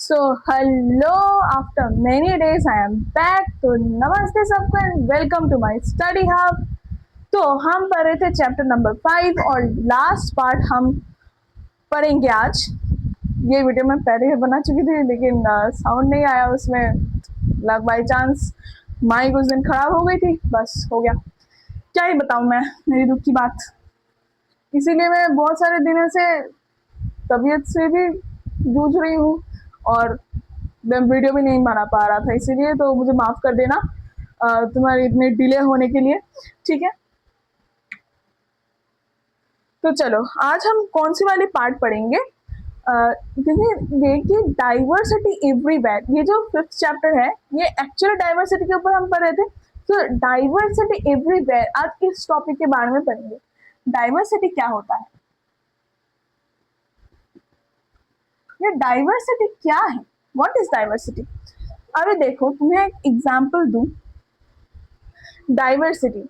So hello, after many days I am back. तो नमस्ते सबको and welcome to my study hub. तो हम पढ़ रहे थे चैप्टर नंबर 5 और लास्ट पार्ट हम पढ़ेंगे आज। ये वीडियो मैं पहले ही बना चुकी थी लेकिन साउंड नहीं आया उसमें, लग बाई चांस माइक उस दिन खराब हो गई थी, बस हो गया। क्या ही बताऊँ मैं, मेरी दुख की बात। इसीलिए मैं बहुत सारे दिनों से तबीयत से भी जूझ रही हूँ और मैं वीडियो भी नहीं बना पा रहा था, इसीलिए तो मुझे माफ़ कर देना तुम्हारे इतने डिले होने के लिए, ठीक है। तो चलो आज हम कौन सी वाली पार्ट पढ़ेंगे। देखिए डाइवर्सिटी एवरीवेयर, ये जो 5th चैप्टर है ये एक्चुअल डाइवर्सिटी के ऊपर हम पढ़ रहे थे। तो डाइवर्सिटी एवरीवेयर, आज इस टॉपिक के बारे में पढ़ेंगे। डाइवर्सिटी क्या होता है, ये डाइवर्सिटी क्या है, व्हाट इज डाइवर्सिटी। अरे देखो तुम्हें एक एग्जांपल दूं। डाइवर्सिटी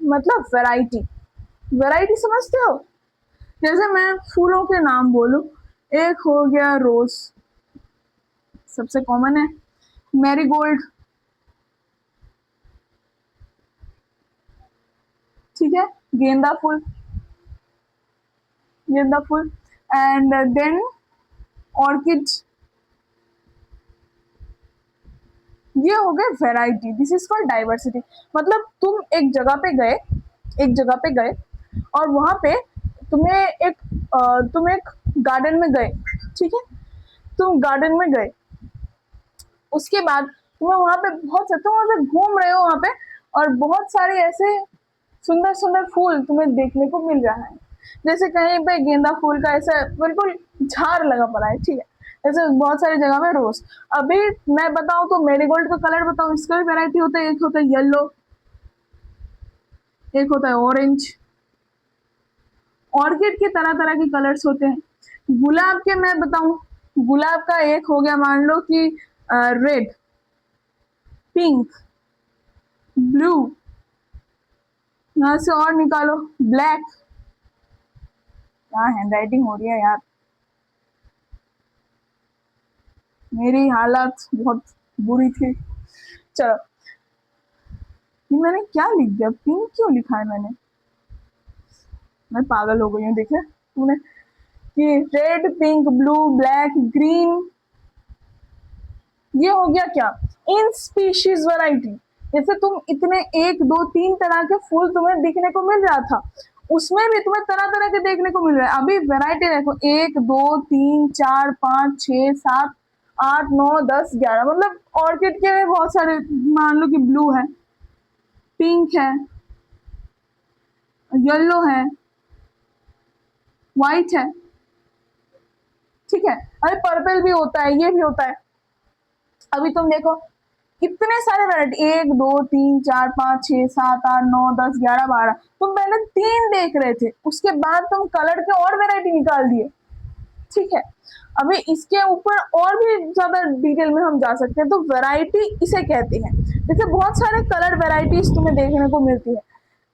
मतलब वैरायटी। वैरायटी समझते हो, जैसे मैं फूलों के नाम बोलूं, एक हो गया रोज, सबसे कॉमन है। मैरीगोल्ड, ठीक है। गेंदा फूल, गेंदा फूल एंड देन ऑर्किड। ये हो गए variety, this is called diversity. मतलब एक जगह पे गए और वहां पे तुम एक गार्डन में गए, ठीक है। तुम गार्डन में गए, उसके बाद तुम्हें वहां पे तुम वहां से घूम रहे हो वहां पे, और बहुत सारे ऐसे सुंदर सुंदर फूल तुम्हें देखने को मिल रहा है। जैसे कहीं पे गेंदा फूल का ऐसा बिल्कुल झाड़ लगा पड़ा है, ठीक है। ऐसे बहुत सारी जगह में रोज। अभी मैं बताऊं तो मेरीगोल्ड का कलर बताऊं, इसका भी वैरायटी होता है। एक होता है येलो, एक होता है ऑरेंज। ऑर्किड के तरह तरह के कलर्स होते हैं। गुलाब के मैं बताऊं, गुलाब का एक हो गया, मान लो कि रेड, पिंक, ब्लू, यहाँ से और निकालो ब्लैक। क्या हैंडराइटिंग हो रही है यार, मेरी हालत बहुत बुरी थी। चलो, ये मैंने क्या लिख दिया, पिंक क्यों लिखा है मैंने, मैं पागल हो गई हूँ। देखे तुमने कि red, pink, blue, black, green, ये हो गया क्या, इन स्पीशीज वैरायटी। जैसे तुम इतने 1 2 3 तरह के फूल तुम्हें दिखने को मिल रहा था, उसमें भी तुम्हें तरह तरह के देखने को मिल रहा है। अभी वैरायटी देखो, 1 2 3 4 5 6 7 8 9 10 11, मतलब ऑर्किड के बहुत सारे, मान लो कि ब्लू है, पिंक है, येलो है, व्हाइट है, ठीक है। अरे पर्पल भी होता है, ये भी होता है। अभी तुम देखो कितने सारे वैरायटी, 1 2 3 4 5 6 7 8 9 10 11 12। तुम पहले 3 देख रहे थे, उसके बाद तुम कलर के और वैरायटी निकाल दिए, ठीक है। अभी इसके ऊपर और भी ज्यादा डिटेल में हम जा सकते हैं। तो वैरायटी इसे कहते हैं। जैसे बहुत सारे कलर वैरायटीज तुम्हें देखने को मिलती है।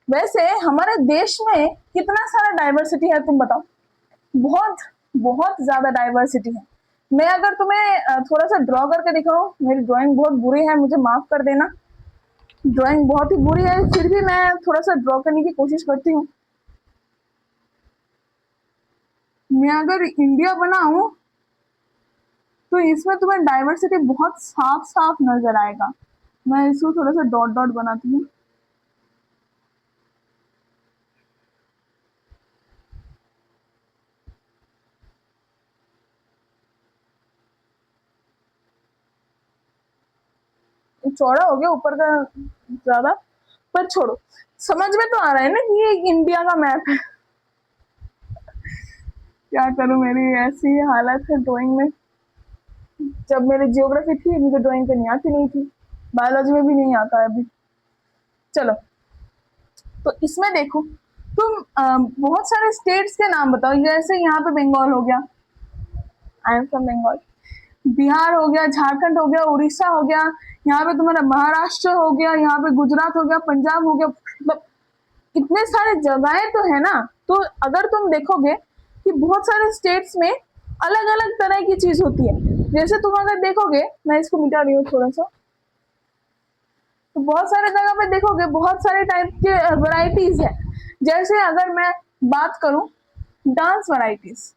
वैसे हमारे देश में कितना सारा डाइवर्सिटी है तुम बताओ, बहुत बहुत ज्यादा डाइवर्सिटी है। मैं अगर तुम्हें थोड़ा सा ड्रॉ करके दिखाऊं, मेरी ड्राइंग बहुत बुरी है, मुझे माफ कर देना, ड्राइंग बहुत ही बुरी है, फिर भी मैं थोड़ा सा ड्रॉ करने की कोशिश करती हूँ। मैं अगर इंडिया बनाऊं तो इसमें तुम्हें डाइवर्सिटी बहुत साफ साफ नजर आएगा। मैं इसको थोड़ा सा डॉट डॉट बनाती हूँ। चौड़ा हो गया ऊपर का ज्यादा, पर छोड़ो, समझ में तो आ रहा है ना कि ये इंडिया का मैप है। क्या करूं, मेरी ऐसी हालत है ड्राइंग में। जब मेरी जियोग्राफी थी मुझे ड्राइंग करनी आती नहीं थी, बायोलॉजी में भी नहीं आता है अभी। चलो, तो इसमें देखो तुम बहुत सारे स्टेट्स के नाम बताओ। जैसे यहाँ पे बंगाल हो गया, I am from Bengal. Bihar हो गया, झारखंड हो गया, उड़ीसा हो गया, यहाँ पे तुम्हारा महाराष्ट्र हो गया, यहाँ पे गुजरात हो गया, पंजाब हो गया। मतलब इतने सारे जगहें तो है ना। तो अगर तुम देखोगे कि बहुत सारे स्टेट्स में अलग अलग तरह की चीज होती है। जैसे तुम अगर देखोगे, मैं इसको मिटा रही हूँ थोड़ा सा, तो बहुत सारे जगह पे देखोगे बहुत सारे टाइप के वैरायटीज है। जैसे अगर मैं बात करूं डांस वैरायटीज,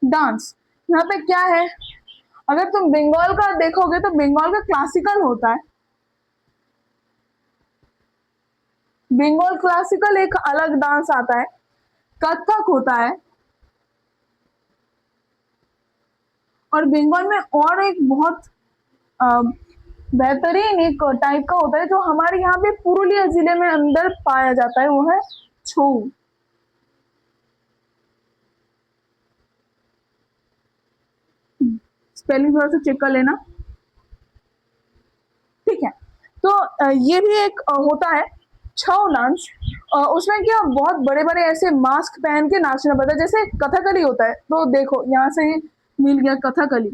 डांस यहाँ पे क्या है, अगर तुम बंगाल का देखोगे तो बंगाल का क्लासिकल होता है। बंगाल क्लासिकल एक अलग डांस आता है, कथक होता है, और बंगाल में और एक बहुत बेहतरीन एक टाइप का होता है जो हमारे यहाँ पे पुरुलिया जिले में अंदर पाया जाता है, वो है छऊ। स्पेलिंग थोड़ा सा चेक कर लेना, ठीक है। तो ये भी एक होता है छऊ डांस। उसमें क्या बहुत बड़े बड़े ऐसे मास्क पहन के नाचना पड़ता है, जैसे कथकली होता है। तो देखो यहाँ से ही मिल गया कथकली,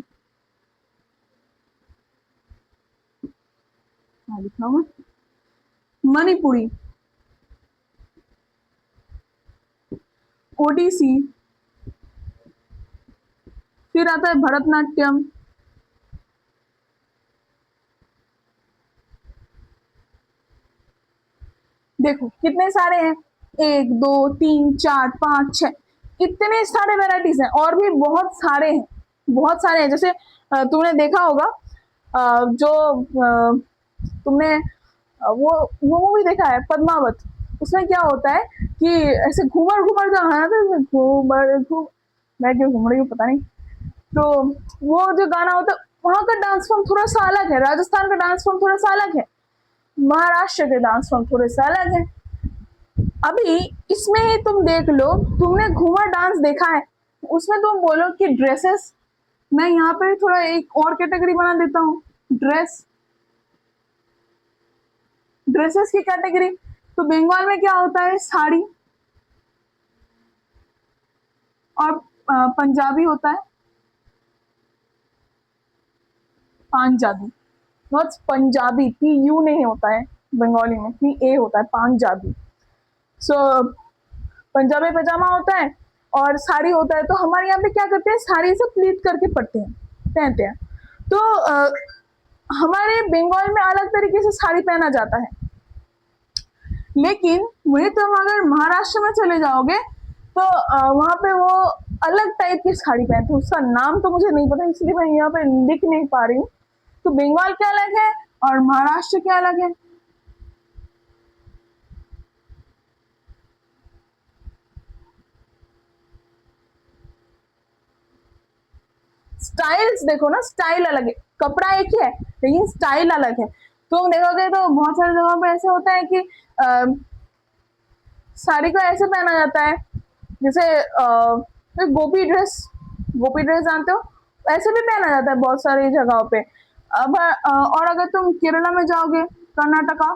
लिखा हुआ मणिपुरी, ओडिसी, फिर आता है भरतनाट्यम, देखो कितने सारे हैं, 1 2 3 4 5 6, इतने सारे वेराइटीज हैं, और भी बहुत सारे हैं, बहुत सारे हैं। जैसे तुमने देखा होगा जो तुमने वो मूवी देखा है पद्मावत, उसमें क्या होता है कि ऐसे घूमर घूमर जो है ना, घूमर घूम, मैं क्यों घूम रही हूँ पता नहीं। तो वो जो गाना होता है, वहां का डांस फॉर्म थोड़ा सा अलग है, राजस्थान का डांस फॉर्म थोड़ा सा अलग है, महाराष्ट्र के डांस फॉर्म थोड़े से अलग है। अभी इसमें ही तुम देख लो, तुमने घूमर डांस देखा है, उसमें तुम बोलो कि ड्रेसेस, मैं यहाँ पे थोड़ा एक और कैटेगरी बना देता हूँ, ड्रेसेस की कैटेगरी। तो बंगाल में क्या होता है, साड़ी, और पंजाबी होता है पंजाबी, नॉट पंजाबी, PU नहीं होता है बंगाली में, PA होता है पंजाबी। सो पंजाबी पजामा होता है और साड़ी होता है। तो हमारे यहाँ पे क्या करते हैं, साड़ी से प्लीट करके पहनते हैं। तो हमारे बंगाल में अलग तरीके से साड़ी पहना जाता है, लेकिन वही तुम अगर महाराष्ट्र में चले जाओगे तो वहां पे वो अलग टाइप की साड़ी पहनते हैं, उसका नाम तो मुझे नहीं पता, इसलिए मैं यहाँ पे लिख नहीं पा रही हूँ। तो बंगाल क्या अलग है और महाराष्ट्र क्या अलग है। स्टाइल्स देखो ना, स्टाइल अलग है, कपड़ा एक ही है लेकिन स्टाइल अलग है। तुम देखोगे तो बहुत सारी जगहों पे ऐसे होता है कि साड़ी को ऐसे पहना जाता है, जैसे गोपी ड्रेस जानते हो, ऐसे भी पहना जाता है बहुत सारी जगहों पे। अब और अगर तुम केरला में जाओगे, कर्नाटका,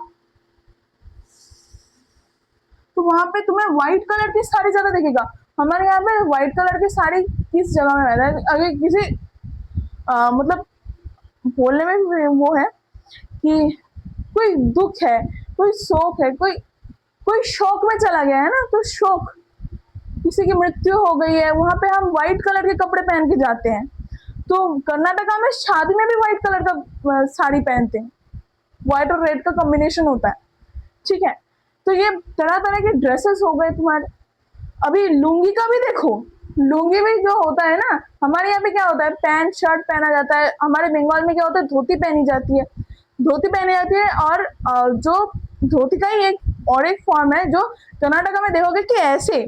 तो वहां पे तुम्हें व्हाइट कलर की साड़ी ज्यादा दिखेगा। हमारे यहाँ पे व्हाइट कलर की साड़ी किस जगह में रहता है, अगर किसी मतलब बोलने में भी वो है कि कोई दुख है, कोई शोक है, कोई कोई शौक में चला गया है ना, तो शौक, किसी की मृत्यु हो गई है, वहां पे हम व्हाइट कलर के कपड़े पहन के जाते हैं। तो कर्नाटका में शादी में भी व्हाइट कलर का साड़ी पहनते हैं, व्हाइट और रेड का कॉम्बिनेशन होता है, ठीक है। तो ये तरह तरह के ड्रेसेस हो गए तुम्हारे। अभी लुंगी का भी देखो, लुंगी भी जो होता है ना, हमारे यहाँ पे क्या होता है, पैंट शर्ट पहना जाता है, हमारे बंगाल में क्या होता है, धोती पहनी जाती है, धोती पहनी जाती है। और जो धोती का ही एक फॉर्म है जो कर्नाटका में देखोगे कि ऐसे,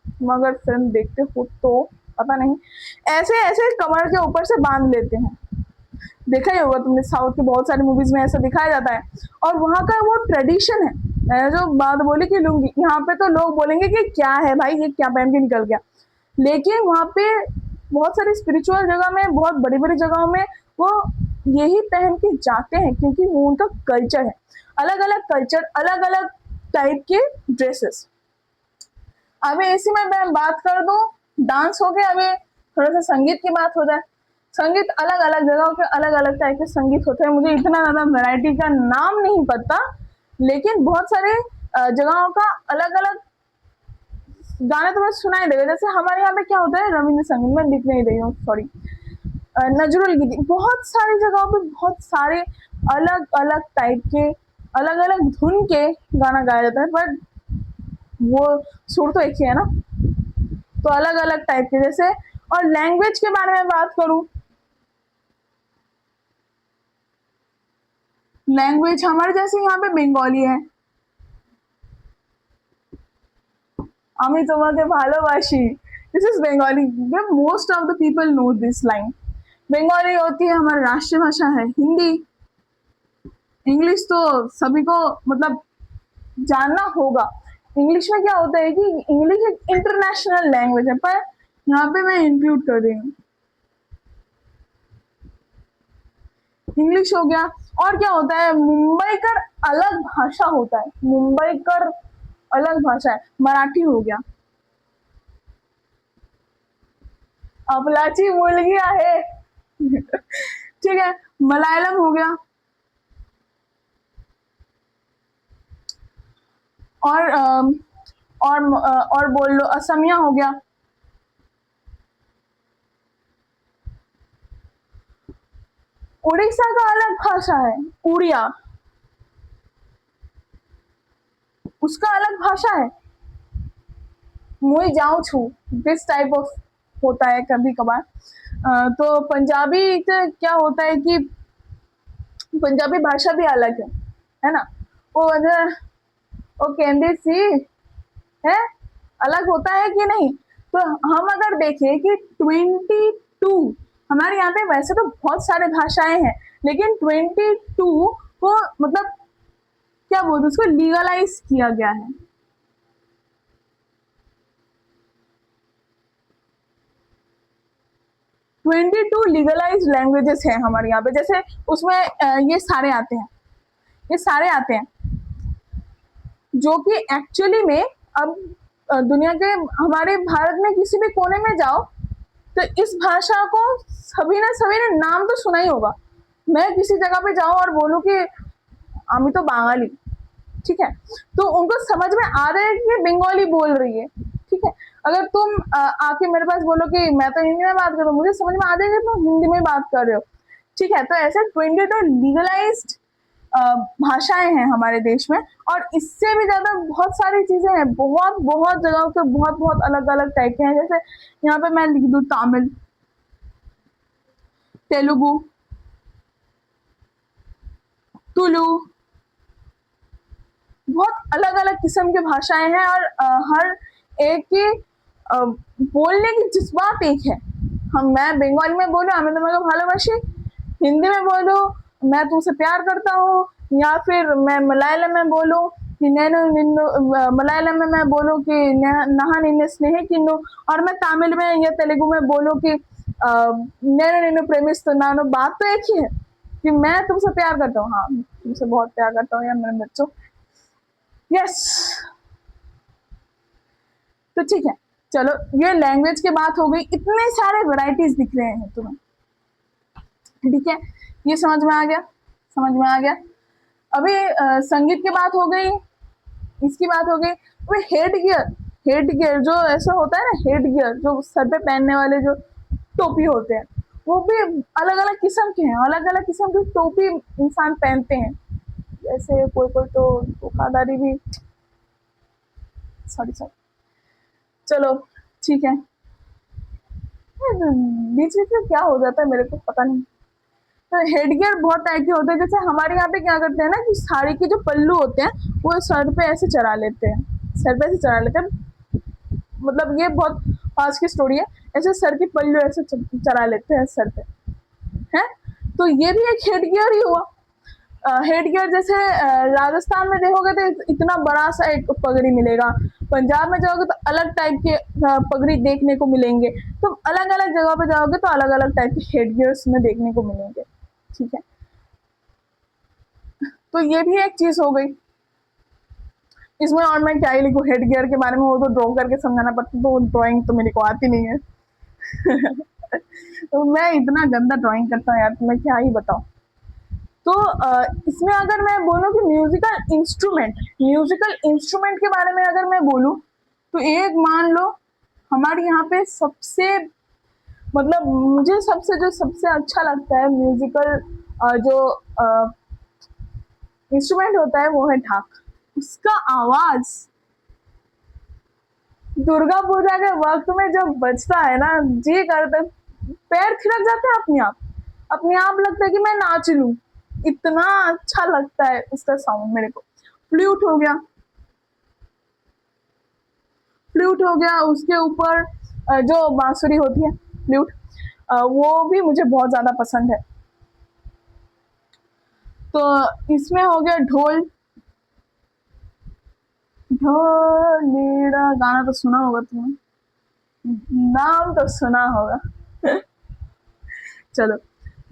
तुम अगर फिल्म देखते हो तो पता नहीं, ऐसे ऐसे कमर के ऊपर से बांध लेते हैं, देखा ही होगा तुमने, साउथ की बहुत सारी मूवीज में ऐसा दिखाया जाता है, और वहां का वो ट्रेडिशन है। मैंने जो बात बोली कि लुंगी, यहाँ पे तो लोग बोलेंगे कि क्या है भाई, ये क्या पहन के निकल गया, लेकिन वहां पे बहुत सारी स्पिरिचुअल जगह में, बहुत बड़ी बड़ी जगहों में वो यही पहन के जाते हैं, क्योंकि वो उनका कल्चर है। अलग अलग कल्चर, अलग अलग टाइप के ड्रेसेस। अभी इसी में मैं बात कर दूं, डांस हो गया, अभी थोड़ा सा संगीत की बात हो जाए। संगीत अलग अलग जगहों के अलग अलग टाइप के संगीत होते हैं, मुझे इतना ज्यादा वैरायटी का नाम नहीं पता, लेकिन बहुत सारे जगहों का अलग अलग गाने तो बस सुनाई देगा। जैसे हमारे यहाँ पे क्या होता है, रविंद्र संगीत में लिख नहीं रही हूँ, सॉरी, नजरुल गीत, बहुत सारी जगहों पे बहुत सारे अलग अलग टाइप के, अलग अलग धुन के गाना गाया जाता है, बट वो सुर तो एक ही है ना। तो अलग अलग टाइप के, जैसे, और लैंग्वेज के बारे में बात करूं, लैंग्वेज हमारे जैसे यहाँ पे बंगाली है, আমি তোমাকে ভালোবাসি, this is Bengali, most of the people know this line. Bengali होती है हमारी राष्ट्रीय भाषा है, हिंदी, इंग्लिश तो सभी को मतलब जानना होगा। इंग्लिश में क्या होता है कि इंग्लिश एक इंटरनेशनल लैंग्वेज है, पर यहाँ पे मैं इंक्लूड कर रही हूँ इंग्लिश हो गया। और क्या होता है, मुंबई का अलग भाषा होता है, मुंबई का अलग भाषा है, मराठी हो गया, अपलाची मुलगी आहे ठीक है, मलयालम हो गया, और बोल लो असमिया हो गया, उड़ीसा का अलग भाषा है, उड़िया, उसका अलग भाषा है, मुई जाऊँ छू, दिस टाइप ऑफ होता है कभी कभार। तो पंजाबी का क्या होता है कि पंजाबी भाषा भी अलग है ना, वो कहते सी है, अलग होता है कि नहीं। तो हम अगर देखें कि 22, हमारे यहाँ पे वैसे तो बहुत सारे भाषाएं हैं, लेकिन 22 को मतलब क्या बोलते, उसको लीगलाइज किया गया है। ट्वेंटी टू लीगलाइज लैंग्वेजेस हैं हमारे यहाँ पे, जैसे उसमें ये सारे आते हैं, ये सारे आते हैं, जो कि एक्चुअली में अब दुनिया के, हमारे भारत में किसी भी कोने में जाओ तो इस भाषा को सभी ने नाम तो सुना ही होगा। मैं किसी जगह पे जाऊं और बोलूं कि अमी तो बंगाली, ठीक है, तो उनको समझ में आ रहा है कि बंगाली बोल रही है, ठीक है। अगर तुम आके मेरे पास बोलो कि मैं तो हिंदी में बात कर रहा हूँ, मुझे समझ में आ जाएगा तुम हिंदी में बात कर रहे हो, ठीक है। तो ऐसे 22 लीगलाइज्ड भाषाएं हैं हमारे देश में, और इससे भी ज्यादा बहुत सारी चीजें हैं, बहुत बहुत जगहों के बहुत बहुत अलग अलग टाइप के हैं। जैसे यहाँ पे मैं लिख दूँ तमिल, तेलुगु, तुलु, बहुत अलग अलग किस्म की भाषाएं हैं, और हर एक की बोलने की जज्बात एक है। मैं बंगाली में बोलूँ हमें तुम्हें भालोबाशी, हिंदी में बोलूँ मैं तुमसे प्यार करता हूँ, या फिर मैं मलयालम में बोलूँ कि नैनो निन्नु, मलयालम में मैं बोलूँ कि नहा निन्ने स्नेह किन्नु, और मैं तमिल में या तेलुगु में बोलूँ कि नैनो निन्नु प्रेमिस्तु नानो, बात तो एक ही है कि मैं तुमसे प्यार करता हूँ, हाँ तुमसे बहुत प्यार करता हूँ यार मेरे बच्चों, यस। तो ठीक है, चलो ये लैंग्वेज की बात हो गई, इतने सारे वैरायटीज दिख रहे हैं तुम्हें, ठीक है, ये समझ में आ गया, समझ में आ गया। अभी संगीत की बात हो गई, इसकी बात हो गई। अभी हेड गियर, हेड गियर जो ऐसा होता है ना, हेड गियर जो सर पे पहनने वाले जो टोपी होते हैं, वो भी अलग अलग किस्म के हैं, अलग अलग किस्म की टोपी इंसान पहनते हैं। जैसे कोई कोई तो धोखाधड़ी भी, सॉरी सॉरी, चलो ठीक है, बीच बीच में क्या हो जाता है मेरे को पता नहीं। तो हेडगियर बहुत टाइप के होते हैं, जैसे हमारे यहाँ पे क्या करते हैं ना कि साड़ी के जो पल्लू होते हैं वो सर पे ऐसे चढ़ा लेते हैं, सर पे ऐसे चढ़ा लेते हैं, मतलब ये बहुत पास की स्टोरी है, ऐसे सर की पल्लू ऐसे चढ़ा लेते हैं सर पे, है। तो ये भी एक हेडगियर ही हुआ। हेडगियर जैसे राजस्थान में देखोगे तो इतना बड़ा सा एक पगड़ी मिलेगा, पंजाब में जाओगे तो अलग टाइप के पगड़ी देखने को मिलेंगे, तो अलग अलग जगह पे जाओगे तो अलग अलग टाइप के हेडगियर्स में देखने को मिलेंगे, ठीक है। तो ये भी एक चीज हो गई इसमें, और मैं क्या ही लिखूं हेडगियर के बारे में, वो तो ड्रॉ करके समझाना पड़ता, तो ड्राइंग तो मेरे को आती नहीं है तो मैं इतना गंदा ड्राइंग करता हूँ यार, तो मैं क्या ही बताऊं। तो इसमें अगर मैं बोलूँ कि म्यूजिकल इंस्ट्रूमेंट, म्यूजिकल इंस्ट्रूमेंट के बारे में अगर मैं बोलूँ तो एक मान लो हमारे यहाँ पे सबसे मतलब मुझे सबसे अच्छा लगता है म्यूजिकल जो इंस्ट्रूमेंट होता है वो है ढाक। उसका आवाज दुर्गा पूजा के वक्त में जब बजता है ना, जी करता है, पैर थिरक जाते हैं अपने आप लगता है कि मैं नाच लूं, इतना अच्छा लगता है उसका साउंड मेरे को। फ्लूट हो गया, फ्लूट हो गया, उसके ऊपर जो बांसुरी होती है फ्लूट, वो भी मुझे बहुत ज्यादा पसंद है। तो इसमें हो गया ढोल, ढोलेड़ा गाना तो सुना होगा तुमने, नाम तो सुना होगा। चलो,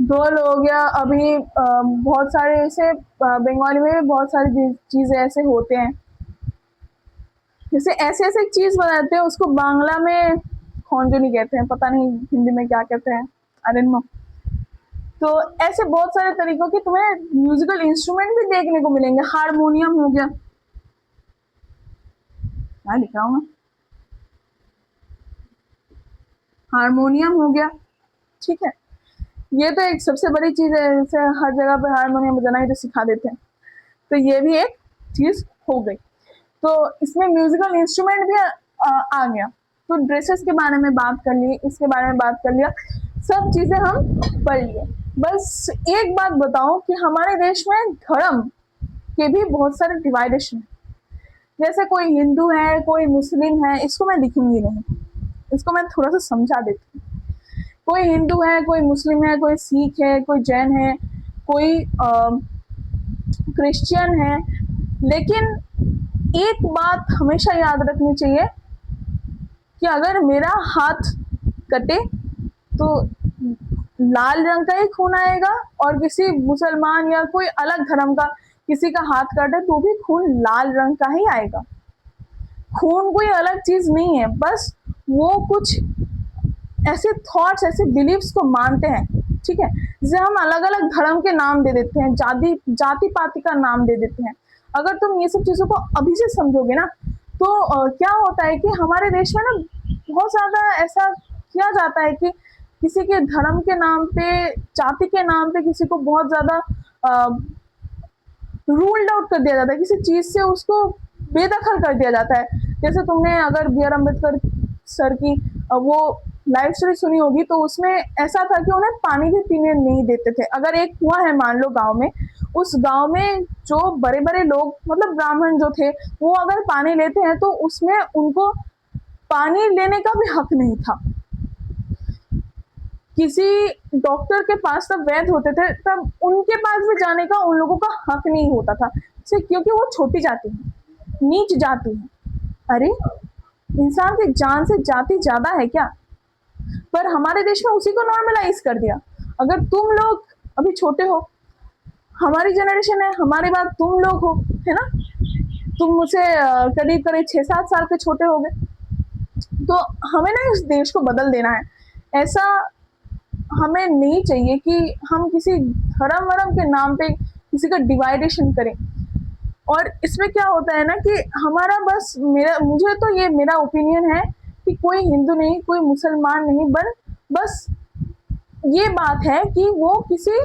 ढोल हो गया। अभी बहुत सारे ऐसे बंगाली में भी बहुत सारी चीजें ऐसे होते हैं, जैसे ऐसे ऐसे चीज बनाते हैं उसको बांग्ला में खोंजनी कहते हैं, पता नहीं हिंदी में क्या कहते हैं, आई डोंट नो। तो ऐसे बहुत सारे तरीकों के तुम्हें म्यूजिकल इंस्ट्रूमेंट भी देखने को मिलेंगे। हारमोनियम हो गया, क्या लिखा हूँ मैं, हारमोनियम हो गया, ठीक है। ये तो एक सबसे बड़ी चीज है, जैसे हर जगह पे हारमोनियम बजाना ही तो सिखा देते हैं, तो ये भी एक चीज हो गई। तो इसमें म्यूजिकल इंस्ट्रूमेंट भी आ गया। तो ड्रेसेस के बारे में बात कर ली, इसके बारे में बात कर लिया, सब चीजें हम पढ़ लिए। बस एक बात बताओ कि हमारे देश में धर्म के भी बहुत सारे डिवाइडेशन है। जैसे कोई हिंदू है, कोई मुस्लिम है, इसको मैं लिखूंगी नहीं, इसको मैं थोड़ा सा समझा देती हूँ। कोई हिंदू है, कोई मुस्लिम है, कोई सिख है, कोई जैन है, कोई क्रिश्चियन है, लेकिन एक बात हमेशा याद रखनी चाहिए कि अगर मेरा हाथ कटे तो लाल रंग का ही खून आएगा, और किसी मुसलमान या कोई अलग धर्म का किसी का हाथ कटे तो भी खून लाल रंग का ही आएगा। खून कोई अलग चीज नहीं है, बस वो कुछ ऐसे थॉट्स, ऐसे बिलीव्स को मानते हैं, ठीक है। जैसे हम अलग अलग धर्म के नाम दे देते हैं, जाति पाति का नाम दे देते हैं। अगर तुम ये सब चीजों को अभी से समझोगे ना, तो क्या होता है कि हमारे देश में ना बहुत ज्यादा ऐसा किया जाता है कि किसी के धर्म के नाम पे, जाति के नाम पे किसी को बहुत ज्यादा रूल्ड आउट कर दिया जाता है, किसी चीज से उसको बेदखल कर दिया जाता है। जैसे तुमने अगर बी आर अम्बेडकर सर की वो लाइफ स्टोरी सुनी होगी, तो उसमें ऐसा था कि उन्हें पानी भी पीने नहीं देते थे। अगर एक कुआं है मान लो गांव में, उस गांव में जो बड़े बड़े लोग मतलब ब्राह्मण जो थे, वो अगर पानी लेते हैं तो उसमें उनको पानी लेने का भी हक नहीं था। किसी डॉक्टर के पास तब वैद्य होते थे, तब उनके पास भी जाने का उन लोगों का हक नहीं होता था, क्योंकि वो छोटी जाति है, नीच जाति है। अरे इंसान की जान से जाति ज्यादा है क्या? पर हमारे देश में उसी को नॉर्मलाइज कर दिया। अगर तुम लोग अभी छोटे हो, हमारी जनरेशन है, हमारे बाद तुम लोग हो, है ना, तुम मुझसे करीब करीब 6-7 साल के छोटे हो गए, तो हमें ना इस देश को बदल देना है। ऐसा हमें नहीं चाहिए कि हम किसी धर्म वरम के नाम पे किसी का डिवाइडेशन करें। और इसमें क्या होता है ना कि हमारा बस मुझे तो ये मेरा ओपिनियन है कि कोई हिंदू नहीं, कोई मुसलमान नहीं, बस ये बात है कि वो किसी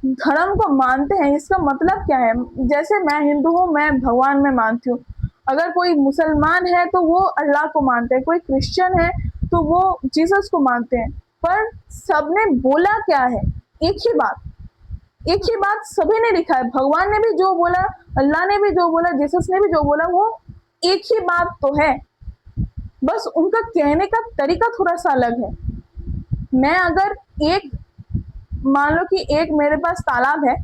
धर्म को मानते हैं। इसका मतलब क्या है, जैसे मैं हिंदू हूँ, मैं भगवान में मानती हूँ, अगर कोई मुसलमान है तो वो अल्लाह को मानते हैं, कोई क्रिश्चियन है तो वो जीसस को मानते हैं। पर सबने बोला क्या है, एक ही बात सभी ने लिखा है। भगवान ने भी जो बोला, अल्लाह ने भी जो बोला, जीसस ने भी जो बोला, वो एक ही बात तो है, बस उनका कहने का तरीका थोड़ा सा अलग है। मैं अगर एक मान लो कि एक मेरे पास तालाब है,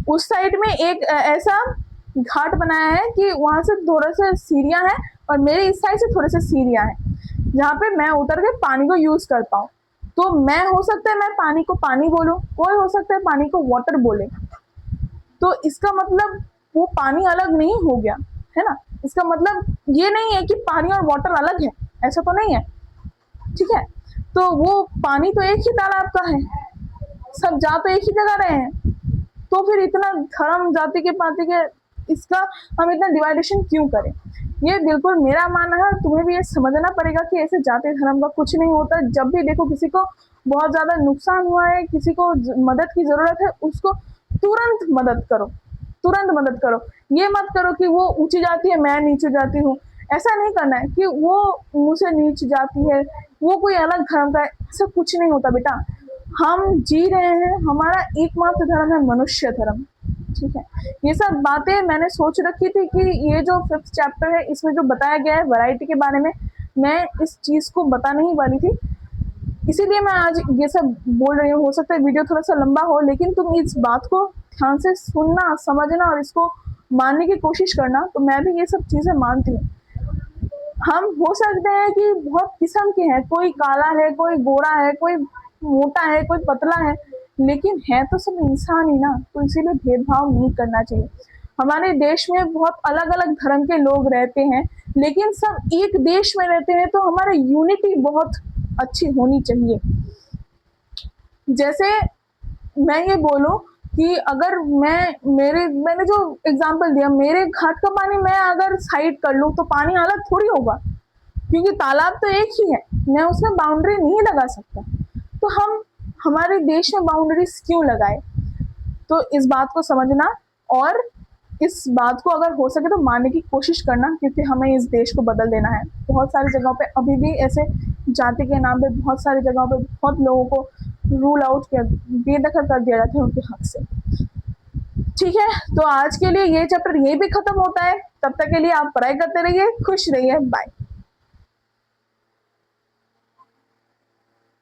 उस साइड में एक ऐसा घाट बनाया है कि वहां से थोड़ा सा सीढ़ियां हैं, और मेरे इस साइड से थोड़े से सीढ़ियां हैं, जहाँ पे मैं उतर के पानी को यूज कर पाऊँ। तो मैं हो सकता है मैं पानी को पानी बोलूं, कोई हो सकता है पानी को वाटर बोले, तो इसका मतलब वो पानी अलग नहीं हो गया, है ना। इसका मतलब ये नहीं है कि पानी और वाटर अलग है, ऐसा तो नहीं है, ठीक है। तो वो पानी तो एक ही तालाब का है, सब जा तो एक ही जगह रहे हैं, तो फिर इतना धर्म जाति के पाति के इसका हम इतना डिवाइडेशन क्यों करें। ये बिल्कुल मेरा मानना है, तुम्हें भी ये समझना पड़ेगा कि ऐसे जाति धर्म का कुछ नहीं होता। जब भी देखो किसी को बहुत ज्यादा नुकसान हुआ है, किसी को मदद की जरूरत है, उसको तुरंत मदद करो, तुरंत मदद करो। ये मत करो कि वो ऊंची जाती है मैं नीचे जाती हूँ, ऐसा नहीं करना है कि वो मुझसे नीच जाती है, वो कोई अलग धर्म का है, ऐसा कुछ नहीं होता बेटा। हम जी रहे हैं, हमारा एकमात्र धर्म है मनुष्य धर्म, ठीक है। ये सब बातें मैंने सोच रखी थी कि ये जो 5th चैप्टर है इसमें जो बताया गया है वैरायटी के बारे में, मैं इस चीज को बताने ही वाली थी, इसीलिए मैं आज ये सब बोल रही हूँ। हो सकता है वीडियो थोड़ा सा लंबा हो, लेकिन तुम इस बात को ध्यान से सुनना, समझना और इसको मानने की कोशिश करना। तो मैं भी ये सब चीजें मानती हूँ। हम हो सकते हैं कि बहुत किस्म के हैं, कोई काला है, कोई गोरा है, कोई मोटा है, कोई पतला है, लेकिन है तो सब इंसान ही ना। तो इसीलिए भेदभाव नहीं करना चाहिए। हमारे देश में बहुत अलग अलग धर्म के लोग रहते हैं, लेकिन सब एक देश में रहते हैं, तो हमारा यूनिटी बहुत अच्छी होनी चाहिए। जैसे मैं ये बोलूं कि अगर मैंने जो एग्जांपल दिया, मेरे घाट का पानी मैं अगर साइड कर लूं तो पानी अलग थोड़ी होगा, क्योंकि तालाब तो एक ही है, मैं उसमें बाउंड्री नहीं लगा सकता। तो हम हमारे देश में बाउंड्रीज क्यों लगाए? तो इस बात को समझना और इस बात को अगर हो सके तो मानने की कोशिश करना, क्योंकि हमें इस देश को बदल देना है। बहुत सारी जगहों पे अभी भी ऐसे जाति के नाम पे बहुत सारी जगहों पे बहुत लोगों को रूल आउट किया, बेदखल कर दिया जाता है उनके हक से। ठीक है, तो आज के लिए ये चैप्टर ये भी खत्म होता है। तब तक के लिए आप पढ़ाई करते रहिए, खुश रहिए, बाय।